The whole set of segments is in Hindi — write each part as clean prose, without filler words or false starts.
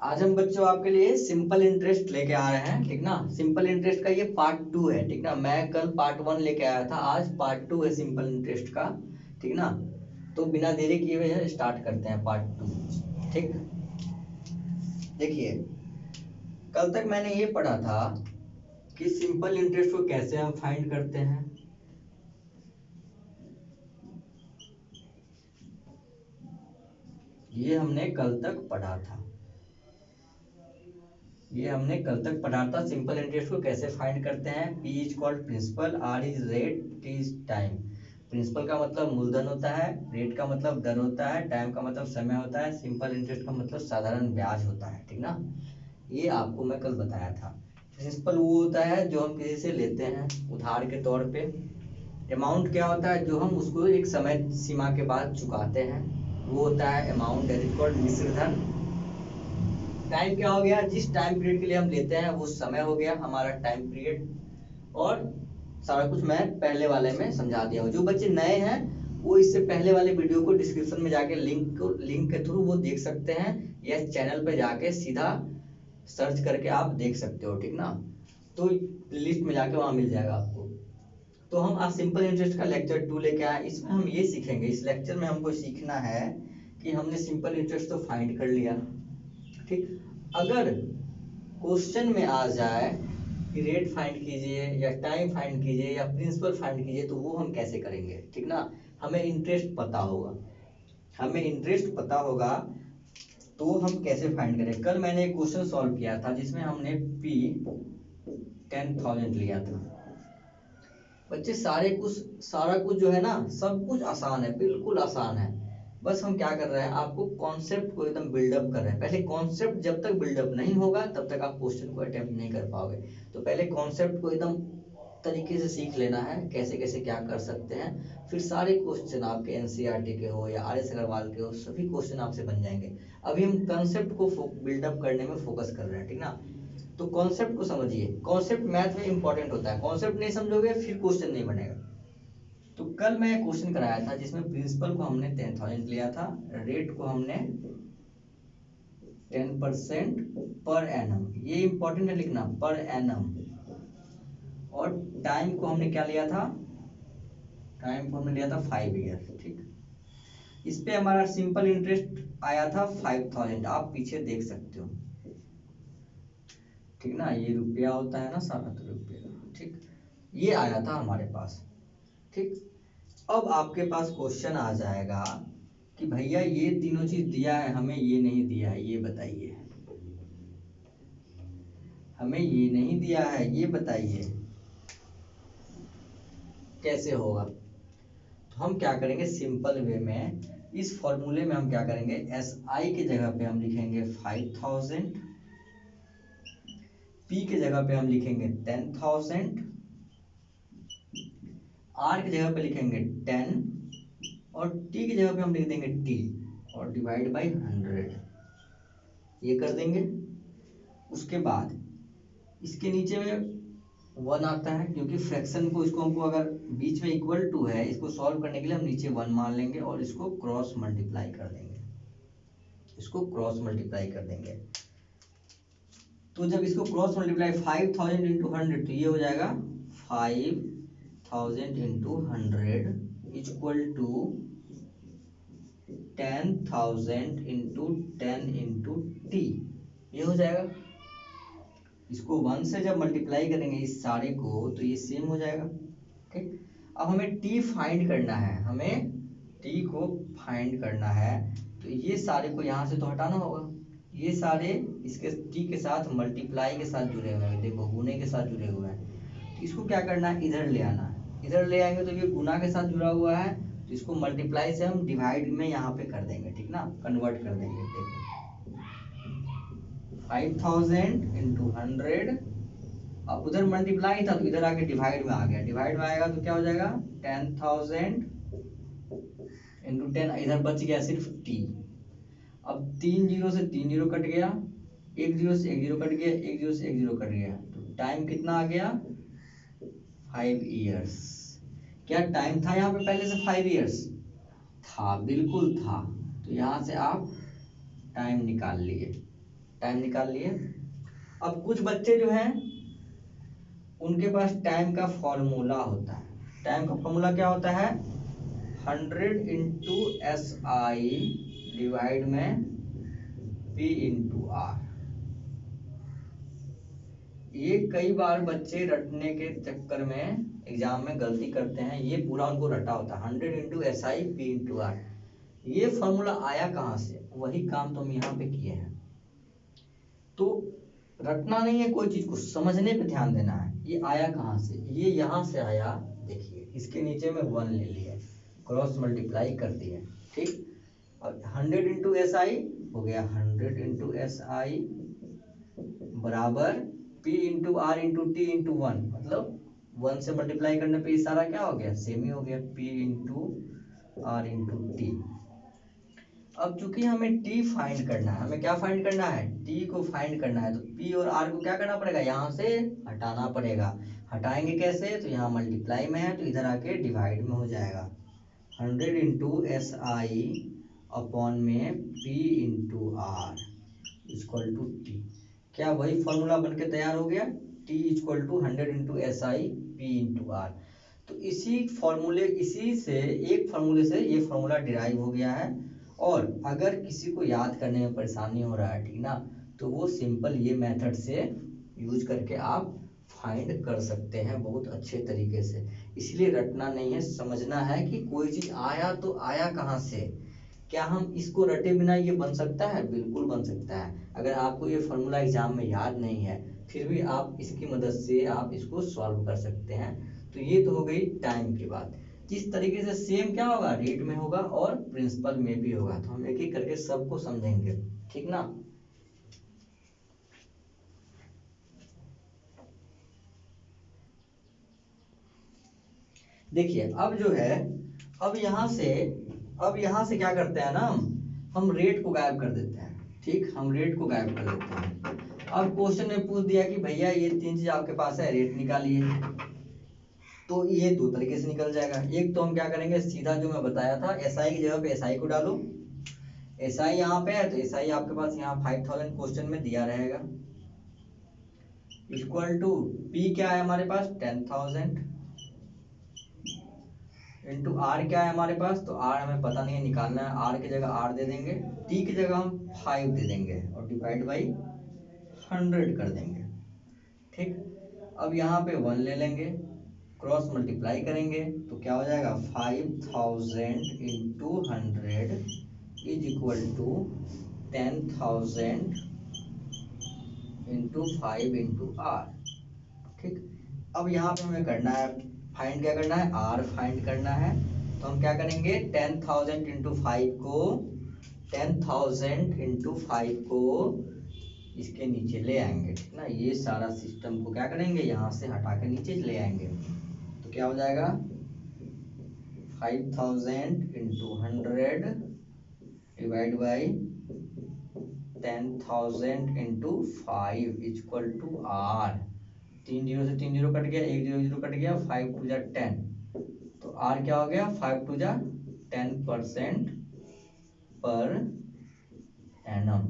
आज हम बच्चों आपके लिए सिंपल इंटरेस्ट लेके आ रहे हैं, ठीक ना। सिंपल इंटरेस्ट का ये पार्ट 2 है, ठीक ना। मैं कल पार्ट 1 लेके आया था, आज पार्ट 2 है सिंपल इंटरेस्ट का, ठीक ना। तो बिना देरी किए हुए स्टार्ट करते हैं पार्ट 2, ठीक। देखिए, कल तक मैंने ये पढ़ा था कि सिंपल इंटरेस्ट को कैसे हम फाइंड करते हैं। ये हमने कल तक पढ़ा था, सिंपल इंटरेस्ट को कैसे फाइंड करते हैं। P is called principal, R is rate, T is time. Principal का मतलब मूलधन होता है, रेट का मतलब दर होता है, टाइम का मतलब समय होता है, सिंपल इंटरेस्ट का मतलब साधारण ब्याज होता है, ठीक ना। ये आपको मैं कल बताया था। प्रिंसिपल वो होता है जो हम किसी से लेते हैं उधार के तौर पे। अमाउंट क्या होता है, जो हम उसको एक समय सीमा के बाद चुकाते हैं, वो होता है अमाउंट, दैट इज कॉल्ड मिश्र धन। टाइम क्या हो गया, जिस टाइम पीरियड के लिए हम लेते हैं वो समय हो गया हमारा टाइम पीरियड। और सारा कुछ मैं पहले वाले में समझा दिया हूँ। जो बच्चे नए हैं वो इससे पहले वाले वीडियो को डिस्क्रिप्शन में जाके लिंक के थ्रू वो देख सकते हैं, या चैनल पे जाके सीधा सर्च करके आप देख सकते हो, ठीक ना। तो लिस्ट में जाके वहां मिल जाएगा आपको। तो हम आज सिंपल इंटरेस्ट का लेक्चर 2 लेके आए। इसमें हम ये सीखेंगे, इस लेक्चर में हमको सीखना है कि हमने सिंपल इंटरेस्ट तो फाइंड कर लिया, ठीक। अगर क्वेश्चन में आ जाए कि रेट फाइंड कीजिए या टाइम फाइंड कीजिए या प्रिंसिपल फाइंड कीजिए, तो वो हम कैसे करेंगे, ठीक ना। हमें इंटरेस्ट पता होगा, तो हम कैसे फाइंड करें। कल मैंने एक क्वेश्चन सॉल्व किया था जिसमें हमने P 10,000 लिया था। बच्चे सारा कुछ जो है ना, सब कुछ आसान है, बिल्कुल आसान है। बस हम क्या कर रहे हैं, आपको कॉन्सेप्ट को एकदम बिल्डअप कर रहे हैं। पहले कॉन्सेप्ट जब तक बिल्डअप नहीं होगा तब तक आप क्वेश्चन को अटेम्प्ट नहीं कर पाओगे। तो पहले कॉन्सेप्ट को एकदम तरीके से सीख लेना है, कैसे कैसे क्या कर सकते हैं। फिर सारे क्वेश्चन आपके एनसीईआरटी के हो या आर एस अग्रवाल के हो, सभी क्वेश्चन आपसे बन जाएंगे। अभी हम कॉन्सेप्ट को बिल्डअप करने में फोकस कर रहे हैं, ठीक ना। तो कॉन्सेप्ट को समझिए, कॉन्सेप्ट मैथ में इंपॉर्टेंट होता है। कॉन्सेप्ट नहीं समझोगे फिर क्वेश्चन नहीं बनेगा। तो कल मैं क्वेश्चन कराया था जिसमें प्रिंसिपल को हमने 10,000 लिया था, रेट को हमने 10% पर एनम, ये इंपॉर्टेंट है लिखना, पर एनम। और टाइम को हमने क्या लिया था, 5 ईयर, ठीक। इस पे हमारा सिंपल इंटरेस्ट आया था 5,000, आप पीछे देख सकते हो, ठीक ना। ये रुपया होता है ना, सारा तो रुपया, ठीक। ये आया था हमारे पास, ठीक। अब आपके पास क्वेश्चन आ जाएगा कि भैया ये तीनों चीज दिया है, हमें ये नहीं दिया है, ये बताइए। हमें ये नहीं दिया है, ये बताइए कैसे होगा। तो हम क्या करेंगे, सिंपल वे में इस फॉर्मूले में हम क्या करेंगे, एस आई के जगह पे हम लिखेंगे 5,000, पी के जगह पे हम लिखेंगे 10,000, आर की जगह पे लिखेंगे 10, और टी की जगह पे हम लिख देंगे टी, और डिवाइड बाई 100, ये कर देंगे। उसके बाद इसके नीचे में 1 आता है, क्योंकि फ्रैक्शन को इसको हमको अगर बीच में इक्वल टू है, इसको सॉल्व करने के लिए हम नीचे 1 मान लेंगे और इसको क्रॉस मल्टीप्लाई कर देंगे। तो जब इसको क्रॉस मल्टीप्लाई 5,000 इंटू 100, तो ये हो जाएगा 5,000 into 100 equal to 10,000 into 10 into T, ये हो जाएगा। इसको 1 से जब मल्टीप्लाई करेंगे इस सारे को, तो ये सेम हो जाएगा, ठीक। अब हमें टी फाइंड करना है, तो ये सारे को यहाँ से तो हटाना होगा। ये सारे इसके टी के साथ मल्टीप्लाई के साथ जुड़े हुए हैं, देखो गुने के साथ जुड़े हुए हैं। तो इसको क्या करना है, इधर ले आना है। इधर ले आएंगे तो ये गुना के साथ जुड़ा हुआ है, तो इसको मल्टीप्लाई से हम डिवाइड में यहाँ पे कर देंगे, ठीक ना, कन्वर्ट कर देंगे। देखो 5,000 इंटू 100, अब उधर मल्टीप्लाई था तो इधर आके डिवाइड में आ गया, डिवाइड में आएगा तो क्या हो जाएगा 10,000 इंटू 10, इधर बच गया सिर्फ टी। अब 3 जीरो से 3 जीरो कट गया, 1 जीरो से 1 जीरो कट गया, 1 जीरो से 1 जीरो कट गया, तो टाइम कितना आ गया 5 ईयर्स। क्या टाइम था यहाँ पे पहले से 5 ईयर्स था, बिल्कुल था। तो यहाँ से आप टाइम निकाल लिए, टाइम निकाल लिए। अब कुछ बच्चे जो हैं उनके पास टाइम का फॉर्मूला होता है। टाइम का फॉर्मूला क्या होता है? 100 इंटू SI डिवाइड में P इंटू R। ये कई बार बच्चे रटने के चक्कर में एग्जाम में गलती करते हैं। ये पूरा उनको रटा होता है 100 into SI P into R। ये फॉर्मूला आया कहाँ से? वही काम तो हम यहाँ पे किए हैं। तो रटना नहीं है, कोई चीज को समझने पे ध्यान देना है। ये आया कहाँ से? ये यहाँ से आया। देखिए इसके नीचे में 1 ले लिया, क्रॉस मल्टीप्लाई कर दिया, ठीक। और 100 इंटू SI हो गया 100 इंटू SI बराबर P into R into T into 1, मतलब 1 से मल्टीप्लाई करने पे ये सारा क्या हो गया? सेम ही हो गया, P into R into T। अब चूंकि हमें T फाइंड करना है, हमें क्या फाइंड करना है? T को फाइंड करना है, तो P और R को क्या करना पड़ेगा? यहाँ से हटाना पड़ेगा। हटाएंगे कैसे? तो यहाँ मल्टीप्लाई में है तो इधर आके डिवाइड में हो जाएगा। 100 इंटू SI अपॉन में P into R equal to T। क्या वही फॉर्मूला बन के तैयार हो गया? T equal to 100 into SI P into R। तो इसी फॉर्मूले से एक फॉर्मूले से ये फॉर्मूला डिराइव हो गया है। और अगर किसी को याद करने में परेशानी हो रहा है, ठीक ना, तो वो सिंपल ये मेथड से यूज करके आप फाइंड कर सकते हैं बहुत अच्छे तरीके से। इसलिए रटना नहीं है, समझना है कि कोई चीज आया तो आया कहाँ से। क्या हम इसको रटे बिना ये बन सकता है? बिल्कुल बन सकता है। अगर आपको ये फॉर्मूला एग्जाम में याद नहीं है फिर भी आप इसकी मदद से आप इसको सॉल्व कर सकते हैं। तो ये तो हो गई टाइम की बात। इस तरीके से सेम क्या होगा? रेट में होगा और प्रिंसिपल में भी होगा। तो हम एक एक करके सबको समझेंगे, ठीक ना। देखिए अब जो है, अब यहाँ से क्या करते हैं ना, हम रेट को गायब कर देते हैं, ठीक। हम रेट को गायब कर देते हैं। अब क्वेश्चन में पूछ दिया कि भैया ये 3 चीज आपके पास है, रेट निकालिए। तो ये 2 तरीके से निकल जाएगा। एक तो हम क्या करेंगे, सीधा जो मैं बताया था SI की जगह पे SI को डालो। SI यहाँ पे है तो SI आपके पास यहाँ 5000 क्वेश्चन में दिया रहेगा, इक्वल टू P क्या है हमारे पास? 10,000 इंटू R क्या है हमारे पास? तो R हमें पता नहीं है, निकालना है। R की जगह R दे देंगे, T की जगह हम 5 दे देंगे और डिवाइड बाई 100 कर देंगे, ठीक। अब यहाँ पे 1 ले लेंगे, क्रॉस मल्टीप्लाई करेंगे तो क्या हो जाएगा? 5000 into 100 is equal to 10,000 into 5 into R, ठीक। अब यहाँ पे हमें करना है फाइंड, क्या करना है? R फाइंड करना है। तो हम क्या करेंगे? 10,000 इंटू 5 को 10,000 इंटू 5 को इसके नीचे ले आएंगे, ठीक ना। ये सारा सिस्टम को क्या करेंगे? यहाँ से हटा के नीचे ले आएंगे। तो क्या हो जाएगा? 5000 into 100 divide by 10,000 into 5 equal to R। 3 zero से 3 जीरो कट गया, 1 जीरो जीरो कट गया, 5 टू जा 10। तो R क्या हो गया? 5 टू जा 10% पर एनम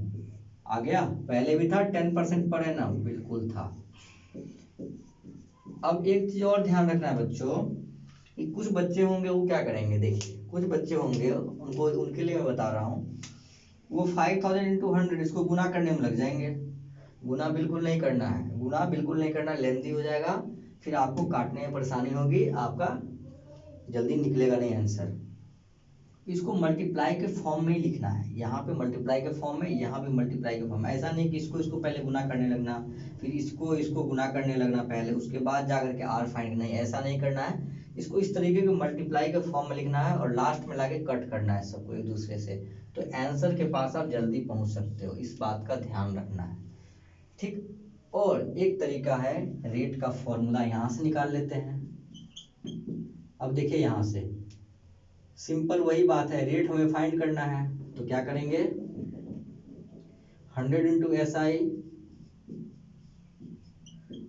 आ गया। पहले भी था 10% पर एनम, बिल्कुल था। अब एक चीज और ध्यान रखना है बच्चों, कि कुछ बच्चे होंगे वो क्या करेंगे। देखिए कुछ बच्चे होंगे, उनके लिए मैं बता रहा हूँ, वो 5000 इंटू 100 इसको गुना करने में लग जाएंगे। गुना बिल्कुल नहीं करना है, गुना बिल्कुल नहीं करना, लेंथी हो जाएगा, फिर आपको काटने में परेशानी होगी, आपका जल्दी निकलेगा नहीं आंसर। इसको मल्टीप्लाई के फॉर्म में ही लिखना है। यहाँ पे मल्टीप्लाई के फॉर्म में, यहाँ पे मल्टीप्लाई के फॉर्म में। ऐसा नहीं कि इसको पहले गुना करने लगना, फिर इसको गुना करने लगना पहले, उसके बाद जा करके R फाइंड, नहीं ऐसा नहीं करना है। इसको इस तरीके के मल्टीप्लाई के फॉर्म में लिखना है और लास्ट में लाके कट करना है सबको एक दूसरे से। तो आंसर के पास आप जल्दी पहुंच सकते हो, इस बात का ध्यान रखना है, ठीक। और एक तरीका है, रेट का फॉर्मूला यहाँ से निकाल लेते हैं। अब देखिए यहाँ से सिंपल वही बात है, रेट हमें फाइंड करना है। तो क्या करेंगे? 100 इंटू SI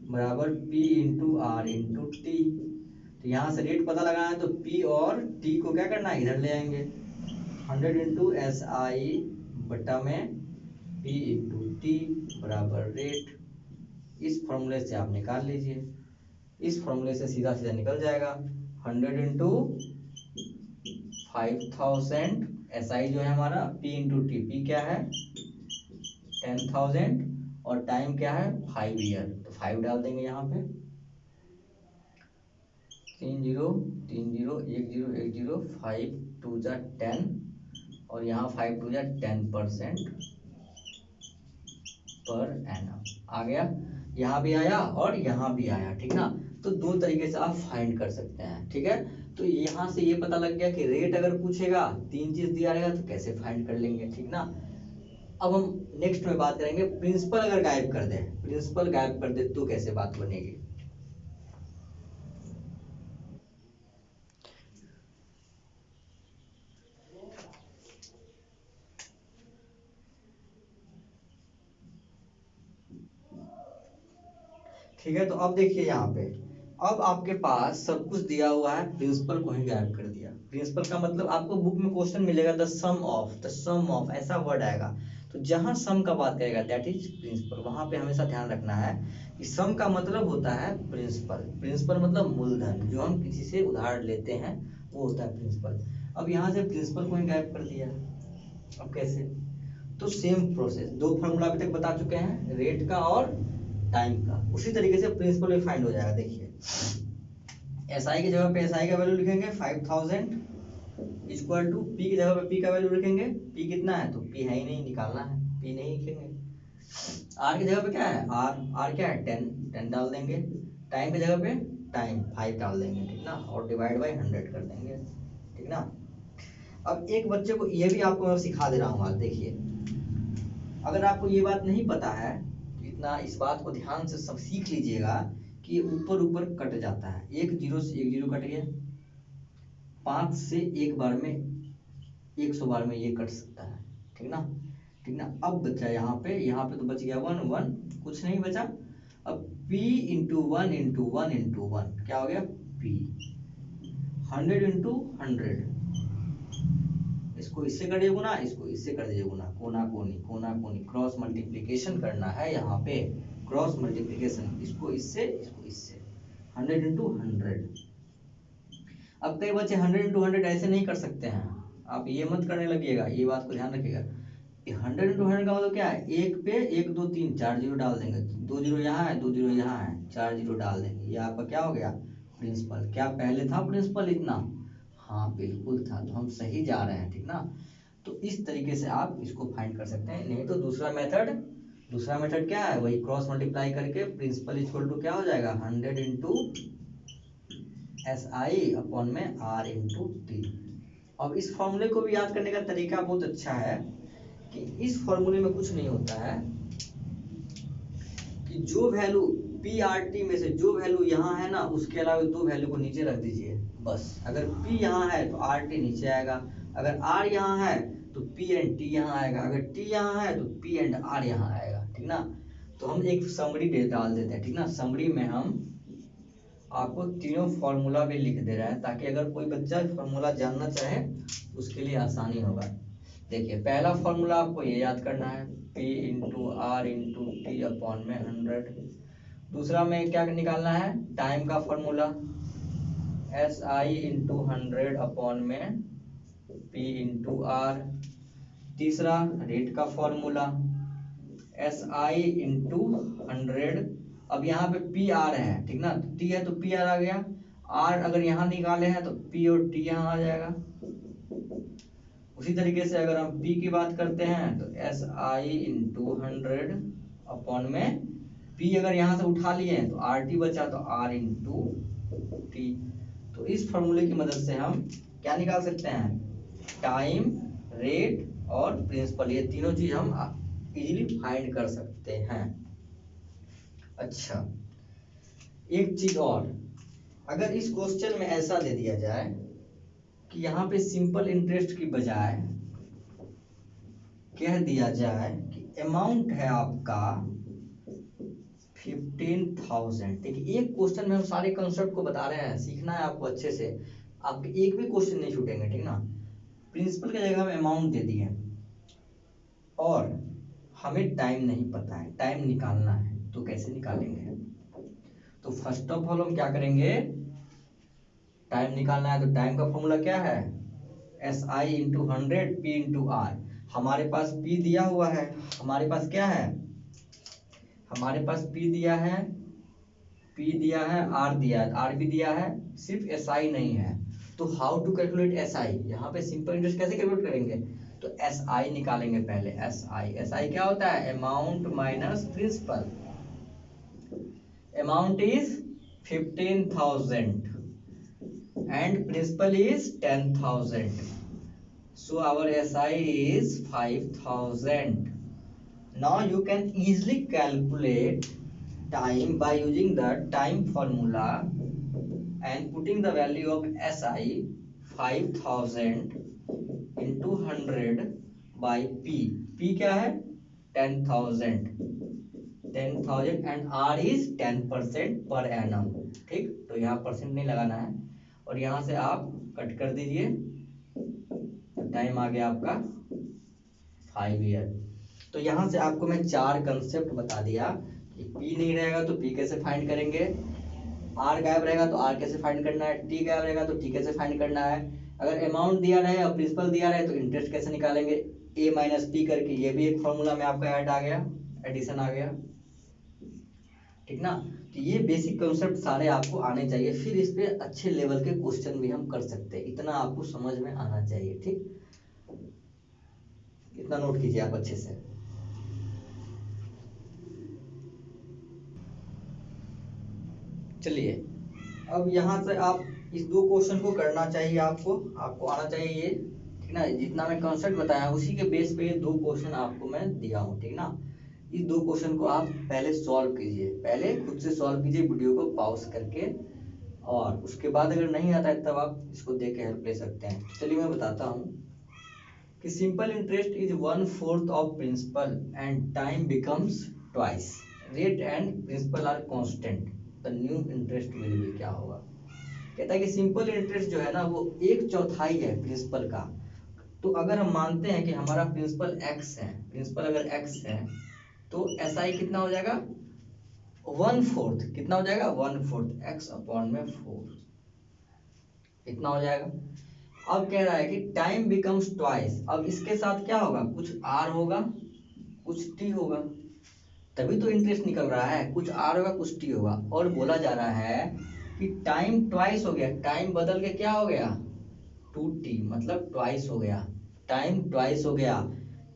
बराबर P into R into T। तो यहाँ से रेट पता लगाना है तो P और T को क्या करना है? इधर ले आएंगे। 100 इंटू SI बटा में P इंटू टी बराबर रेट। इस फॉर्मूले से आप निकाल लीजिए, इस फॉर्मूले से सीधा सीधा निकल जाएगा 100 इंटू 5000 SI जो है हमारा, P इंटू टी, पी क्या है 10,000 और टाइम क्या है 5 ईयर, तो 5 डाल देंगे यहाँ पे 3 0 3 0 1 0 1 0 5 2 जा 10 और यहाँ 5 2 जा 10% पर एनम आ गया, यहाँ भी आया और यहाँ भी आया, ठीक ना। तो दो तरीके से आप फाइंड कर सकते हैं, ठीक है। तो यहाँ से ये पता लग गया कि रेट अगर पूछेगा, तीन चीज दिया रहेगा तो कैसे फाइंड कर लेंगे, ठीक ना। अब हम नेक्स्ट में बात करेंगे प्रिंसिपल अगर गायब कर दे, प्रिंसिपल गायब कर दे तो कैसे बात बनेगी। ठीक है, तो अब देखिए यहाँ पे, अब आपके पास सब कुछ दिया हुआ है, प्रिंसिपल को ही गायब कर दिया। प्रिंसिपल का मतलब आपको बुक में क्वेश्चन मिलेगा द सम ऑफ ऐसा वर्ड आएगा, तो जहां सम का बात करेगा दैट इज प्रिंसिपल। वहां पे हमेशा ध्यान रखना है कि सम का मतलब होता है प्रिंसिपल। प्रिंसिपल मतलब मूलधन, जो हम किसी से उधार लेते हैं वो होता है प्रिंसिपल। अब यहाँ से प्रिंसिपल को ही गायब कर दिया, अब कैसे, तो सेम प्रोसेस, दो फॉर्मूला अभी तक बता चुके हैं, रेट का और टाइम का, उसी तरीके से प्रिंसिपल भी फाइंड हो जाएगा। देखिए SI की जगह पे SI का वैल्यू लिखेंगे 5000 इक्वल टू P की जगह पे P का वैल्यू लिखेंगे, P कितना है तो P है ही नहीं, निकालना है, P नहीं लिखेंगे। R की जगह पे क्या है, R क्या है 10 डाल देंगे, टाइम की जगह पे टाइम 5 डाल देंगे, ठीक ना, और डिवाइड बाय 100 कर देंगे, ठीक ना। अब एक बच्चे को ये भी आपको मैं सिखा दे रहा हूँ, आज देखिए, अगर आपको ये बात नहीं पता है, इतना इस बात को ध्यान से सब सीख लीजिएगा कि ऊपर ऊपर कट जाता है, एक जीरो से एक जीरो कट गया, 5 से एक बार में 100 बार में ये कट सकता है, ठीक ना, ठीक ना। अब बचा यहाँ पे तो बच गया 1 1, कुछ नहीं बचा। अब P इंटू 1 इंटू 1 इंटू 1 क्या हो गया P, 100 इंटू 100, इसको इससे कर दीजिए गुना, इसको इससे कर दीजिए गुना, कोना कोनी क्रॉस मल्टीप्लिकेशन करना है यहाँ पे, क्रॉस मल्टीप्लिकेशन, इसको इससे 100 इंटू 100। अब कई बच्चे 100 इंटू 100 ऐसे नहीं कर सकते हैं, आप ये मत करने लगिएगा, ये बात को ध्यान रखिएगा। 100 इंटू 100 का मतलब क्या है, एक पे 1 2 3 4 जीरो डाल देंगे, 2 जीरो यहाँ है 2 जीरो यहाँ है, 4 जीरो डाल देंगे, ये आपका क्या हो गया प्रिंसिपल। क्या पहले था प्रिंसिपल इतना, हाँ बिल्कुल था, तो हम सही जा रहे हैं, ठीक ना। तो इस तरीके से आप इसको फाइंड कर सकते हैं, नहीं तो दूसरा मेथड क्या है, वही क्रॉस मल्टीप्लाई करके प्रिंसिपल इक्वल टू क्या हो जाएगा 100 इंटू SI अपॉन में R इंटू टी। अब इस फॉर्मूले को भी याद करने का तरीका बहुत अच्छा है कि इस फॉर्मूले में कुछ नहीं होता है कि जो वैल्यू PRT में से जो वैल्यू यहाँ है ना, उसके अलावा दो वैल्यू को नीचे रख दीजिए बस। अगर P यहाँ है तो RT नीचे आएगा, अगर R यहाँ है तो P एंड T यहाँ आएगा, अगर T यहाँ है तो P एंड R यहाँ आएगा, ठीक ना। तो हम एक समरी डाल देते हैं, ठीक ना। समरी में हम आपको तीनों फॉर्मूला भी लिख दे रहा है, ताकि अगर कोई बच्चा फॉर्मूला जानना चाहे उसके लिए आसानी होगा। देखिए पहला फॉर्मूला आपको ये याद करना है, P into R into T upon में 100। दूसरा में क्या निकालना है, टाइम का फॉर्मूला SI इंटू 100 अपॉन में P इंटू आर। तीसरा रेट का फॉर्मूला SI इंटू 100, अब यहाँ पे पी आर है, ठीक ना, टी है तो पी आर आ गया, आर अगर यहाँ निकाले हैं तो पी और टी यहाँ आ जाएगा। उसी तरीके से अगर हम पी की बात करते हैं तो SI इंटू 100 अपॉन में पी अगर यहाँ से उठा लिए हैं तो आर टी बचा तो आर इंटू टी। तो इस फॉर्मूले की मदद से हम क्या निकाल सकते हैं, टाइम, रेट और प्रिंसिपल, ये तीनों चीज हम इजीली फाइंड कर सकते हैं। अच्छा एक चीज और, अगर इस क्वेश्चन में ऐसा दे दिया जाए कि यहाँ पे सिंपल इंटरेस्ट की बजाय कह दिया जाए कि अमाउंट है आपका 15,000। देखिए एक क्वेश्चन में हम सारे कंसेप्ट को बता रहे हैं, सीखना है आपको अच्छे से, आपके एक भी क्वेश्चन नहीं छूटेंगे, ठीक ना। प्रिंसिपल की जगह में अमाउंट दे दिए और हमें टाइम नहीं पता है, टाइम निकालना है, तो कैसे निकालेंगे? तो फर्स्ट ऑफ ऑल हम क्या करेंगे, टाइम निकालना है तो टाइम का फॉर्मूला क्या है, SI into 100 P into R. हमारे पास P दिया हुआ है, हमारे पास क्या है, हमारे पास P दिया है, P दिया है, R दिया है, R भी दिया है, सिर्फ SI नहीं है। तो हाउ टू कैलकुलेट SI, यहाँ पे सिंपल इंटरेस्ट कैसे कैलकुलेट करेंगे, तो SI निकालेंगे पहले। SI क्या होता है, amount minus principal. Amount is 15,000 and principal is 10,000, so our SI is 5,000. Now you can easily calculate time by using the time formula and putting the value of SI 5,000 into 100 by P. P क्या है, 10,000 and R is 10% per annum। ठीक, तो यहाँ परसेंट नहीं लगाना है और यहाँ से आप कट कर दीजिए, तो टाइम आ गया आपका 5 ईयर। तो यहाँ से आपको मैं 4 कंसेप्ट बता दिया कि P नहीं रहेगा तो P कैसे फाइंड करेंगे, R गायब रहेगा तो R कैसे फाइंड करना है, T गायब रहेगा तो T कैसे फाइंड करना है, अगर अमाउंट दिया रहे और प्रिंसिपल दिया रहे तो इंटरेस्ट कैसे निकालेंगे, A माइनस P करके। ये भी एक फॉर्मूला में आपका ऐड आ गया, एडिशन आ गया, ठीक ना। तो ये बेसिक कॉन्सेप्ट सारे आपको आने चाहिए, फिर इस पे अच्छे लेवल के क्वेश्चन भी हम कर सकते हैं, इतना आपको समझ में आना चाहिए। ठीक, इतना नोट कीजिए आप अच्छे से। चलिए, अब यहाँ से आप इस 2 क्वेश्चन को करना चाहिए, आपको आना चाहिए ये, ठीक ना। जितना मैं कॉन्सेप्ट बताया उसी के बेस पे ये 2 क्वेश्चन आपको मैं दिया हूँ, ठीक ना। इस 2 क्वेश्चन को आप पहले सॉल्व कीजिए, पहले खुद से सॉल्व कीजिए वीडियो को पॉज करके, और उसके बाद अगर नहीं आता है तब आप इसको देख के हेल्प ले सकते हैं। चलिए मैं बताता हूँ कि simple interest is 1/4 of principal and time becomes twice, rate and principal are constant, the new interest will be, क्या होगा। कहता है कि सिंपल इंटरेस्ट जो है ना वो 1/4 है प्रिंसिपल का। तो अगर हम मानते हैं कि हमारा प्रिंसिपल x है, प्रिंसिपल अगर x है तो SI कितना हो जाएगा, 1/4, कितना हो जाएगा, 1/4 x अपॉन में 4, इतना हो जाएगा। अब कह रहा है कि टाइम बिकम्स ट्वाइस, अब इसके साथ क्या होगा, कुछ R होगा कुछ T होगा, तभी तो इंटरेस्ट निकल रहा है, कुछ R होगा कुछ T होगा। और बोला जा रहा है कि टाइम ट्वाइस हो गया, टाइम बदल के क्या हो गया, 2T, मतलब ट्वाइस हो गया, टाइम ट्वाइस हो गया।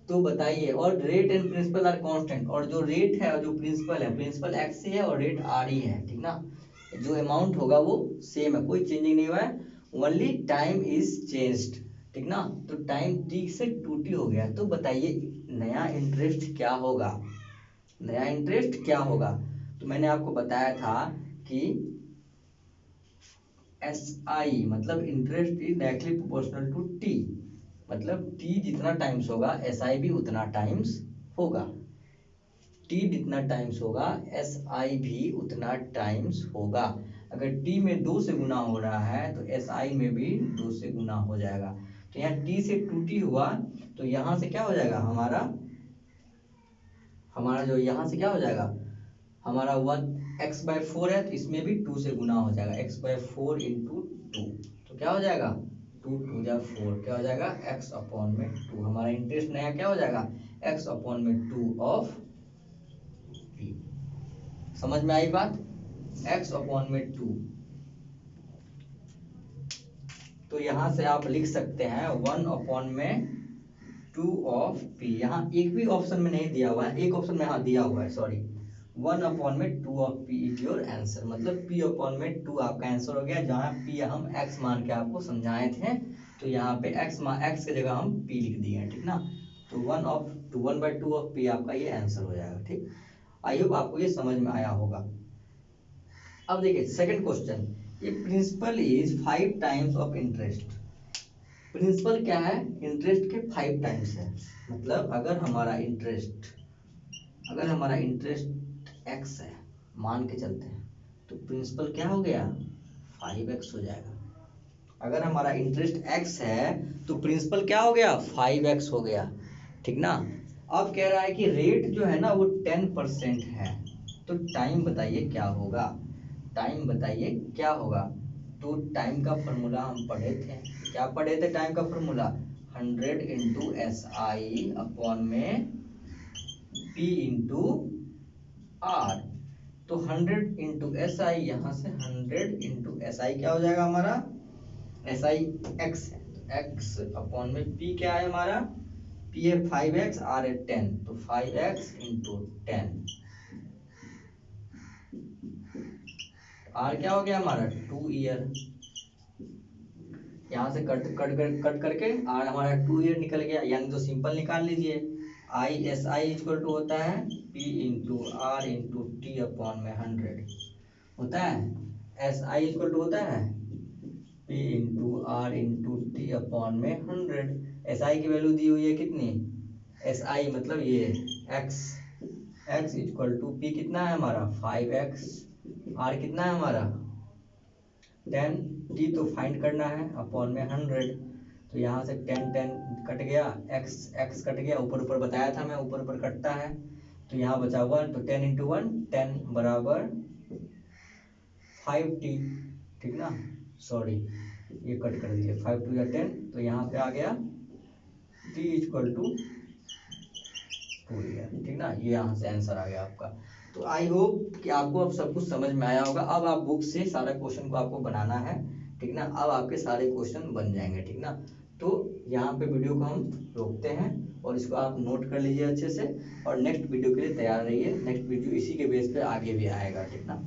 तो बताइए, और rate and principal are constant, और जो रेट है और जो प्रिंसिपल है, प्रिंसिपल x ही है और रेट R ही है, ठीक ना। जो अमाउंट होगा वो सेम है, कोई चेंजिंग नहीं हुआ है, ओनली टाइम इज चेंज्ड, ठीक ना। तो टाइम T से 2T हो गया। तो बताइए नया इंटरेस्ट क्या होगा, नया इंटरेस्ट क्या होगा। तो मैंने आपको बताया था कि SI मतलब interest is directly proportional to T, मतलब T जितना टाइम्स होगा SI भी उतना टाइम्स होगा, T जितना टाइम्स होगा SI भी उतना टाइम्स होगा। अगर T में 2 से गुना हो रहा है तो SI में भी 2 से गुना हो जाएगा। तो यहाँ T से 2T हुआ, तो यहाँ से क्या हो जाएगा, हमारा जो यहाँ से क्या हो जाएगा, हमारा 1x/4 है तो इसमें भी 2 से गुना हो जाएगा, x/4 इंटू 2, तो क्या हो जाएगा, 2 या 4, क्या हो जाएगा, x अपॉन में 2। हमारा इंटरेस्ट नया क्या हो जाएगा, x अपॉन में 2 ऑफ p। समझ में आई बात, x अपॉन में 2। तो यहाँ से आप लिख सकते हैं 1 अपॉन में 2 ऑफ p। यहाँ एक भी ऑप्शन में नहीं दिया हुआ है, एक ऑप्शन में हाँ दिया हुआ है, सॉरी, 1 अपॉन में 2 of p is your answer, मतलब p अपॉन में 2 आपका आंसर हो गया। जहाँ p हम x मान के आपको समझाए थे, तो यहाँ पे x की जगह हम p लिख दिए हैं, ठीक ना। तो 1/2 ऑफ p आपका ये आंसर हो जाएगा, ठीक। आई होप आपको ये समझ में आया होगा। अब देखिए सेकंड क्वेश्चन, ये principal is 5 times of interest. Principal क्या है, इंटरेस्ट के 5 टाइम्स है, मतलब अगर हमारा इंटरेस्ट x है, मान के चलते हैं, तो प्रिंसिपल क्या हो गया, 5x हो जाएगा। अगर हमारा इंटरेस्ट x है तो प्रिंसिपल क्या हो गया, 5x हो गया, ठीक ना। अब कह रहा है कि रेट जो है ना वो 10% है, तो टाइम बताइए क्या होगा, टाइम बताइए क्या होगा। तो टाइम का फॉर्मूला हम पढ़े थे, क्या पढ़े थे टाइम का formula, 100 into S I upon में पी इंटू आर। तो 100 इंटू एस आई, यहाँ से 100 इंटू एस आई क्या हो जाएगा हमारा, एस आई एक्स है, एक्स अपॉन में पी क्या है हमारा, पी है 5x, आर है 10, तो 5x इंटू 10, आर क्या हो गया हमारा 2 ईयर, यहाँ से कट करके आर हमारा 2 ईयर निकल गया, यानी तो सिंपल निकाल लीजिए, I S I equal to होता है P into R into T upon में 100 होता है, एस आई इक्वल टू होता है P into R into T upon में 100। एस आई की वैल्यू दी हुई है कितनी, एस आई मतलब ये X, X equal to P कितना है हमारा 5x, आर कितना है हमारा 10, टी तो फाइंड करना है अपॉन में 100, तो यहाँ से 10 कट गया, x x कट गया, ऊपर ऊपर बताया था मैं ऊपर ऊपर कटता है, तो यहाँ बचा हुआ तो 10 इंटू 1 10 बराबर 5t, ठीक ना, सॉरी ये कट कर दीजिए, 5 टू या 10, तो यहाँ पे आ गया t इक्वल टू 2 ईयर, ठीक ना, ये यहाँ से आंसर आ गया आपका। तो आई होप कि आपको अब सब कुछ समझ में आया होगा। अब आप बुक से सारा क्वेश्चन को आपको बनाना है, ठीक ना, अब आपके सारे क्वेश्चन बन जाएंगे, ठीक ना। तो यहाँ पे वीडियो को हम रोकते हैं और इसको आप नोट कर लीजिए अच्छे से, और नेक्स्ट वीडियो के लिए तैयार रहिए, नेक्स्ट वीडियो इसी के बेस पे आगे भी आएगा, ठीक ना।